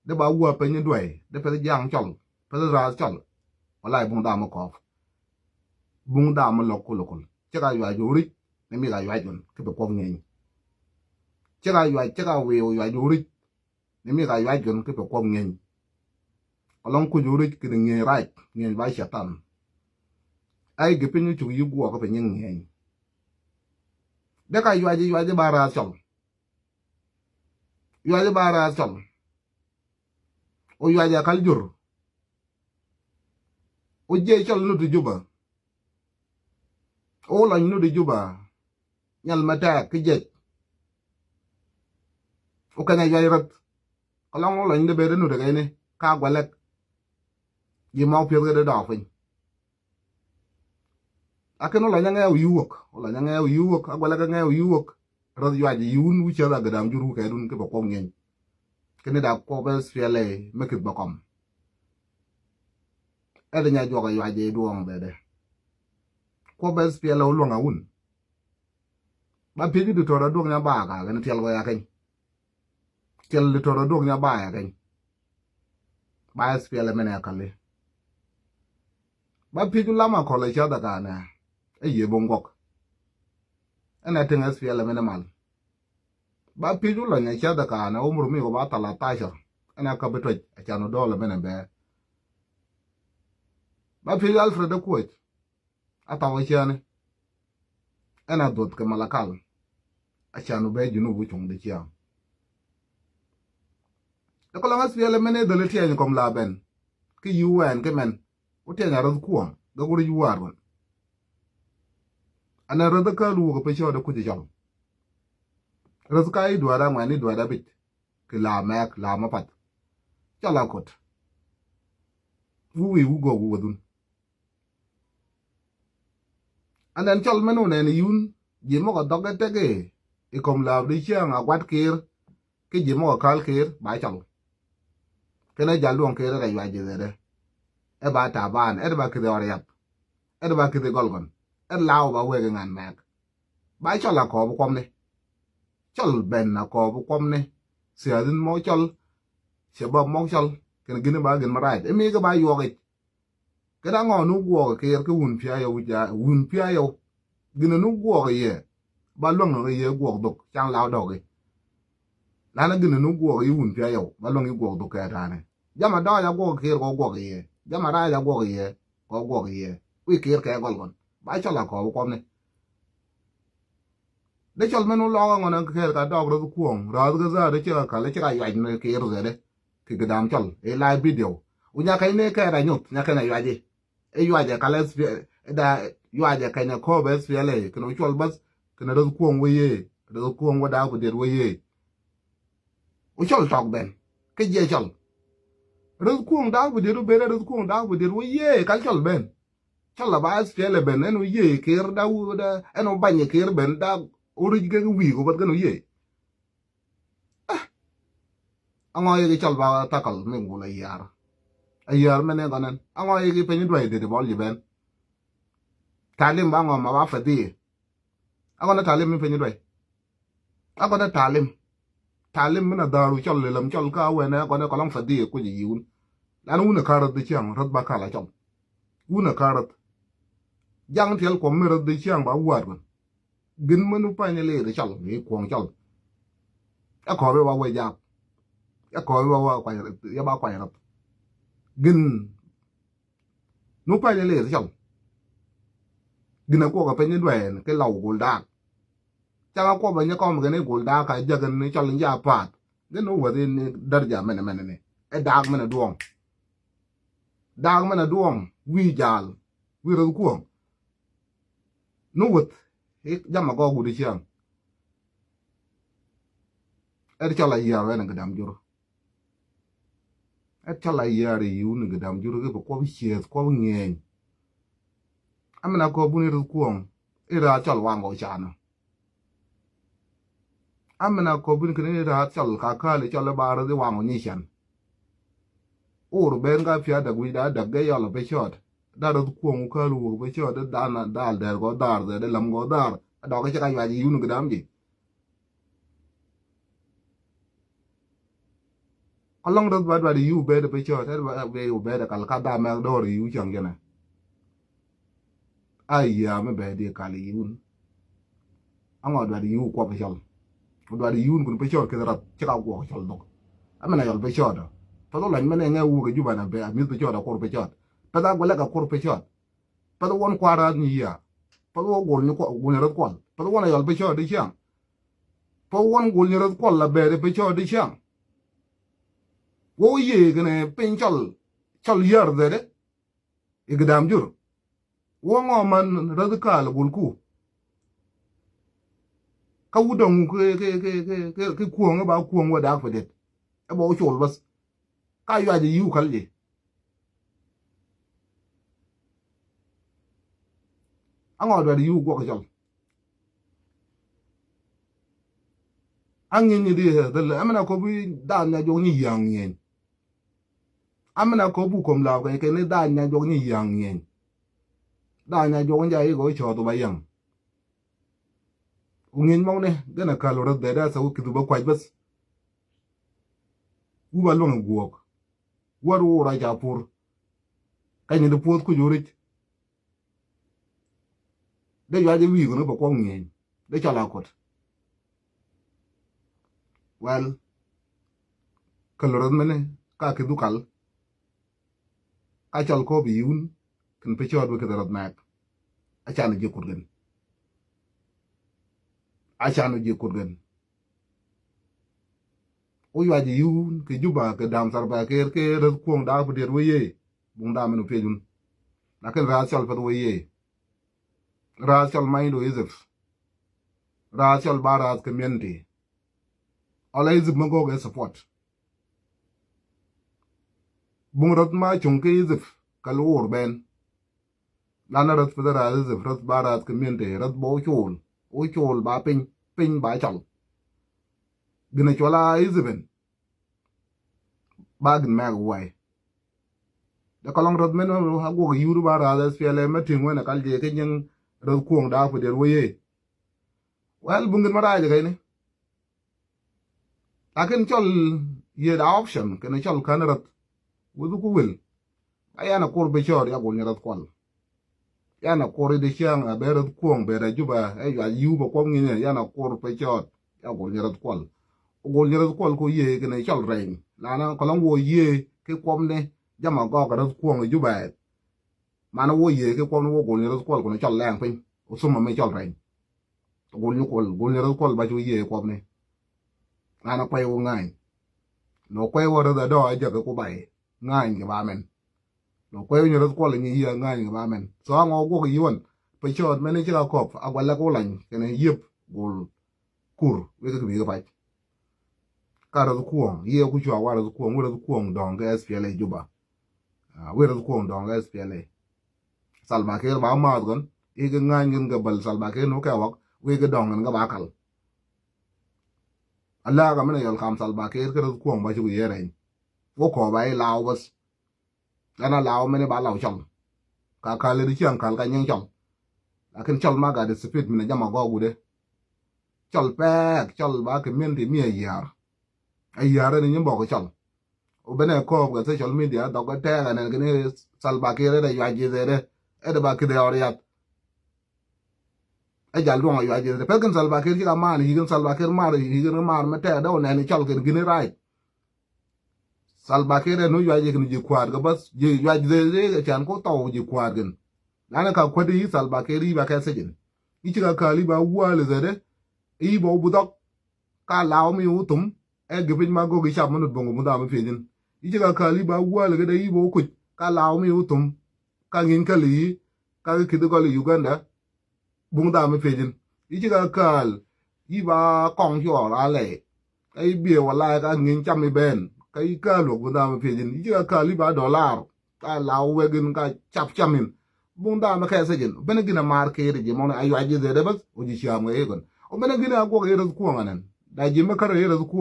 de ba wa pe ni dwe de pe jang chol pe ra chol wala bung da ma ko bung da ma lokul che ga ywa jo ri ne mi ga ywa jon ke be ko ngen che ga we ywa jo ri ne mi ga ywa jon ke be ko ngen along ku jo ri ke ngen right ngen ba shatan ai ge pe ni chu yu go ko pe ngen ngen de ka ywa ji ba ra chol ywa ji ba ra chol o ywa ja kal jur o je chol no tu juba o la no de juba nyal mata ke je o kana ywa rat along o la ni de be no de ne ka gwa lek yi mau pio ke de da fin akeno la nya nge yuok o la nya nge yuok agwa la nge yuok ro ywa ji yun u che la ga dam juru ke dun ke ba ko ngen kene da ko be spiele me ke ba kom e de nya jo ga ywa ji duong be de ko be spiele o lo nga un ba pi du to ra duong nya ba ga ne tel wa ya ken tel du to ra duong nya ba ya ken ba spiele me ne ka le ba pi du la ma ko le cha da ga na e ye bongok ena tenga spiele me ne mal ba pi du la nya cha da ka na umru mi ko ba ta la ta sha ena ka be to a cha no do le me ne be ba pi alfredo ko atawa chane ena dot ke malakal achanu be junu bu chung de chia de ko la spiele me ne de le tie kom la ben ki UN ke men o tie na ro kuom ga guri yuar won ana ro da ka lu ko pe cho de ku ji jam ro ka i dwara ngani dwara bit ke la mek la ma pat cha la kot wi u go wu dun anan chol menu ne ni yun ji mo ko doge tege i kom la di chiang a kwat kir ki ji mo kal kir ba chol kene ja luong kir ga ywa ji de e ba ta ban e ba ki de oriap e ba ki de golgon e lao ba we ngan mek ba chol la ko bu kom ne chol ben na ko bu kom ne sia din mo chol se ba mo chol kene gine ba gin ma right e mi ga ba yo ge cái đó ngồi nút guộc cái hun phía yêu ja hun phía yêu gina nút guộc ye ba long no ye guộc đục chang lao đầu cái là nó gina nút guộc ye hun phía yêu ba long ye guộc đục cái ra này ja mà đó ya guộc kia có guộc ye ja mà ra ya guộc ye có guộc ye uy kia cái con ba cho là có con này để cho mình lo ngon nó kia cái đó rồi cuồng rồi cái ra để cho cái lấy cho cái ảnh kia rồi đấy thì cái đám cho live video unya cái này cái này nhut nya cái này vậy e yuaje kala da yuaje kanya ko be spiele kino chol bas kino do kuong weye do kuong wada bu der weye o chol tok ben ke je chol do kuong da bu der be do kuong da bu der weye kal chol ben chol la ba spiele ben en weye kir da u da en o banye kir ben da ori ge wi ko bat gano ye angoy ge chol ba takal mengu la yar ayar mene ganan angoy ge penyi dwai de bol ben talim ba ngom ma ba fadi agona talim mi penyi dwai agona talim mina daru chol le lam chol ka we na agona kolam fadi ko ji yun lan una karat de chiang rat ba kala chol una karat jang tel ko mi rat de chiang ba war gon gin manu pa ne le de chol ni kwong chol a ko be wa we ja a ko be wa kwa ya ba kwa rat gin nu pa ne le de chol gina ko ka penye dwen ke law golda changa ko banya ko mgene golda ka jagan ni chol ya pat gino wadi ni darja mena ne e dag mena duong wi jal wi ro ko no wot e jama go gudi chiang e chola ya we na gadam juro e chola ya ri yu ni gadam juro ke ko bi chies ko ngeng amna ko buni ru kuong ira chol wango chana amna ko buni kene ira chol ka kale chol bara de wango ni chan ur benga fia da guida da ge yolo be shot da ru kuong ka lu be shot da na dal der go dar de lam go dar da ga cha ya ji yunu gdam ji kalong rat ba da yu be de pe cho ta ba be yu be de kal ka da ma do ri yu chang gena ai ya me be de kal yun ango da yu ko pe chol da yun kun pe cho ke rat cha ka ko chol do amena yol pe cho do pa do lan mene nga wu ke ju ba na be mi pe cho da ko pe cho pa da go la ka ko pe cho pa do won kwa ra ni ya pa do go ni ko go ni rat ko pa do won yol pe cho di chang pa won go ni rat ko la be de pe cho di chang wo ye gane pen chol yer de igdam jur wo ngo man radikal gulku ka wudong ke kuong ba kuong wa da fadet e bo chol bas ka ya ji yu kal ji ango da yu go ka chol angin ni de amana ko bi da na jo ni yang yen amana ko bu kom la ke ne da na jo ni yang yen da na jo ja yi go cho to ba yang ungin mong ne gana kalora da da sa ku ba kwaj bas u ba long guok waru ra ja pur ka ni de put ku jurit de ya de wi go no ba ko ngin de cha la kot well kalora mene ka ke du kal ka chal ko bi yun kan pe chod ke darat mak acha na je kurgen acha na je kurgen o ya ji yun ke juba ke dam sar ba ke rat kuong da bu der we ye bung da menu pe jun na ke ra chal pa we ye ra chal mai do izef ra chal barat community ala izef mo go ge support bung rat ma chung ke izef kal wor ben lana rat federal izef rat barat community rat bo chul o chul ba pin ba chal gina chola izefen ba gin mag wai da kalong rat men ha go yuru ba ra das fele matin wona kal je ke nyen rat kuong da fu der weye well bungin mara je kai ne akin chol ye da option ken chol kan rat wudu ku wil ayana kor be chor ya go rat kwal yana kor de chiang a be rat kuong be da juba ay ya yu ba ko ngine yana kor be chor ya go rat kwal go rat kwal ko ye ken chol rein lana kalong wo ye ke kom ne jama go ka rat kuong juba mana wo ye ke kom wo go rat kwal ko chol lang pin o suma me chol rein go rat kwal ba ju ye kom ne lana kwai wo ngai no kwai wo da do ja ko bai ngai ke ba men no kwai ni rat kwal ni ye ngai ke ba men so ngo go ki yon pe chot me ne chira kop agwala ko lan ken yep gol kur we ke bi ga bai ka rat kuong ye ku chwa wa rat kuong wo rat kuong dong ga SPLA juba we rat kuong dong ga SPLA salma ke ba ma gon e ga ngai ngin ga bal salma ke no ka wak we ga dong ga ba kal Allah ga mena yol kam salba ke rat kuong ba ju ye rein wo ko bai law bas ana law mene ba law chong ka le ri chiang kal ka nyeng chong lakin chol ma ga de speed mena jama go gude chol pek chol ba ke men ti mi yar ay yar ni nyimbo ko chol o bene ko ga social media do ga te ga ne ne salba ke re ya ji de e de ba ke de oriat ai jal dong ya ji de pe kan salba ke ji ga ma ni gan salba ke ma ri gan ma ma te do ne ni chol ke gini rai salba ke no ya ji kan ji kwar ga bas ji ya ji de chan ko to ji kwar gan lana ka kwadi salba ke ri ba ka sejin ichi ga ka li ba wa le de i bo bu dok ka law mi utum e gibin ma go gi cham nu bongo mu da ma fejin ichi ga ka li ba wa le de i bo ku ka law mi utum ka ngin ka li ka ki do ga Uganda bung da ma fejin ichi ga kal i ba kong hyo la le ai bie wala ka ngin cham mi ben kai ka lo bu da ma fejin ichi ga ka li ba dollar ka law we gin ka chap chamin bung da ma ka sejin ben gina mar ke ri je mo ayu aji de bas o ji cham ga egon o ben gina go ga ru ku nganen da ji ma ka ru ku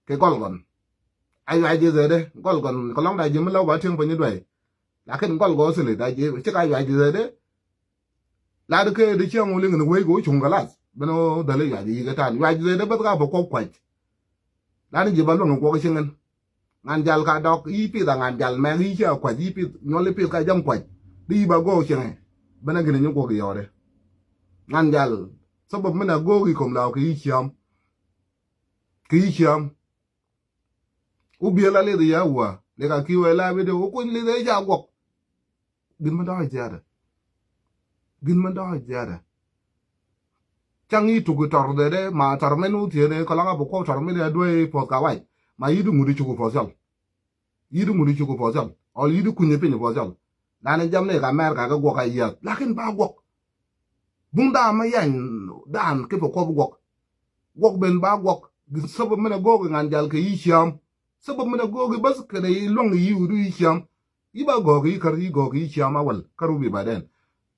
ke gol gon ayu aji de gol gon ko long da ji ma law ba ting pa ni dwai la ken gol go sele da ji che ka ayu aji de la de ke de chiang o le ngin we go chung ga las beno da le ya ji ga tan ayu aji de ba ga ba ko kwaj la ni ji ba lo ngo ko chingen ngan jal ka dok yi pi da ngan jal me yi cha kwa yi pi nyole pi ka jam kwa di ba go chenge bana gine nyu ko gi yore ngan jal sabab mena go gi kom law ki cham u bi la le ya wa le ka ki we la be de ko le de ja go gin ma da jada chang yi tu ko tor de ma tor menu tie de ko la ko tor me de do po ka wai ma yi du ngudi chu ko fo yidu ngudi chuko fozal ol yidu kunye pinye fozal lana jamne ka mer ka go ka yat lakin ba go bunda ma yan dan ke ko go ben ba go sabab mena go ngan jal ke yisham sabab mena go bas ke ne long yidu yisham iba go yi kar yi go yisham awal karu bi baden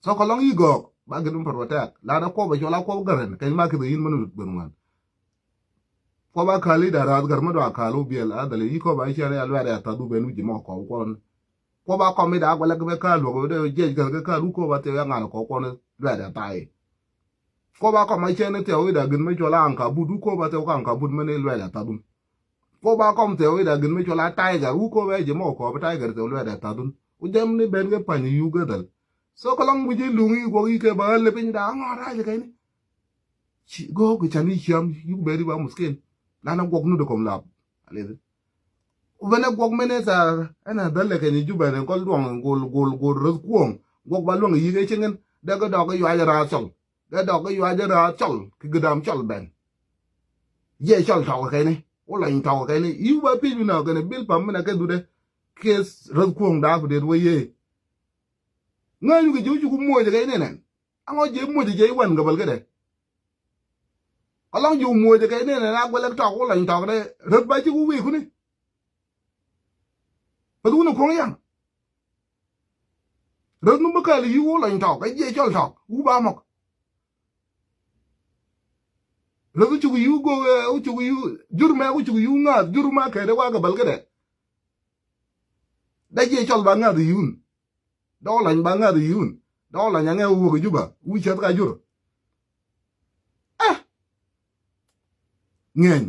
so ko long yi go ba gedum parwata lana ko ba jola ko garen kay ma ke yin manu benwan ko ba kali da ra gar ma do akalu biel adale yi ko ba chere alwa da ta du benu jimo ko ba ko mi da gwa la ke ka lu de je gar ka lu ko ba te ya ngana ko ne lwa da tai ko ba ko ma chene te o da gin me jola an ka budu ko ba te ko an ka bud me ne lwa da ta dun ko ba ko te o da gin me jola tai gar u ko ba jimo ko ba tai gar te lwa da ta dun u dem ni ben ge pa ni yu ga dal so ko long bu je lungi go yi ke ba le pin da ngora je ke ni go ko chani cham yu be ri ba muskin lana gok nu de kom lab ale ubene gok mene sa ana dalle ke ni juba ne kol duang gol ros kuong gok ba luang yi ge chingen de ga dog yu ajara chol de dog yu ajara chol ki gdam chol ben ye chol taw ke ni o la taw ke ni yu ba pi na ke ne bil pam na ke du de ke ros kuong da fu de we ye nga yu ge ju ku mo je ke ne ne ango je mo je wan ga bal ke de along you mua de cái này là quay lên trọc lạnh trọc đây rất bay chứ cú vị này và đúng nó không nhang rất nó bất kể là you lạnh trọc cái gì cho trọc u ba mọc rất nó chụp you go chụp you jur mà chụp you ngã jur mà cái đó qua cái bal cái đấy đây gì cho bạn ngã thì you đó là bạn ngã thì you đó là nhà nghe u cái juba u chết cái jur nghe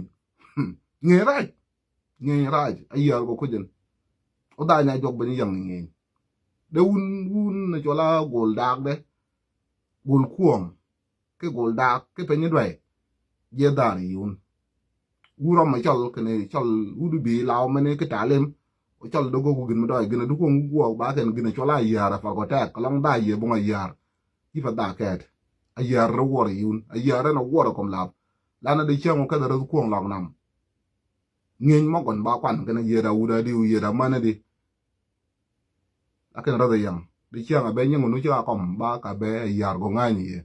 raj ayar go kujin o da nya jog bani yang nge de un na chola gol dak de gol kuom ke gol dak ke penye dwai ye dar yun uro ma chol ke ne chol udu bi law mane ke talem o chol do go gin ma doy gin du ko go ba ken gin chola yara fa go ta kalong da ye bunga yar ifa da ket ayar ro wor yun ayar na wor kom lab lana de chang ka da ro kuong long nam ngin mo kon ba kwan kana ye da uda di ye da mana di akan ra da yang de chang abe nyang nu cha kom ba ka be yar go ngani ye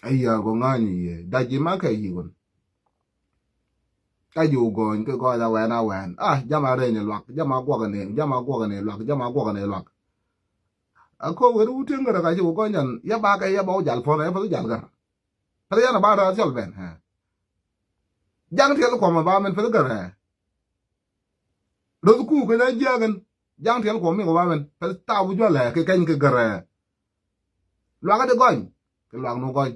ayar go ngani ye da ji ma ka yi gon ka yu go ke go da wa na wan jama re ne lwak jama go ga ne lwak ako we ru tin ga ka ji go nyan ya ba ka ya ba jal fo na fa jal ga fa ya na ba ra chol ben ha jang thiel ko ma ba men fa ga ha ro ku ke na jagan jang thiel ko mi ko ba men fa ta bu jo la ke ken ke ga ra lwa ga de gon ke lwa no gon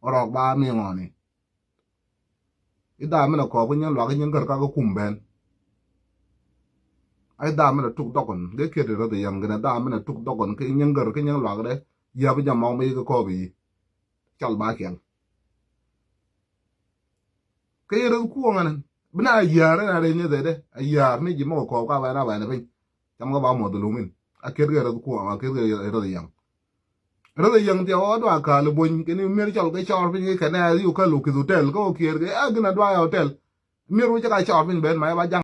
orok ba mi ngoni ida men ko ko nyan lwa ga nyan gar ka ko kum ben ai da men tuk dokon de ke de ro de yang ga da men tuk dokon ke nyan gar ke nyan lwa ga de ya bi jam mong mi ko bi chal ba kyan ke ro ku nganen bina yare na re ne de ayar ni ji mo ko ka ba na pin cham ga ba mo de lumin a ke ro ku a ke ro de yang ti o do ka lu bun ke ni mer chal ke chor pin ke na yu ka lu ki hotel ko ke a gna do hotel mi ru cha ka chor pin ben ma ba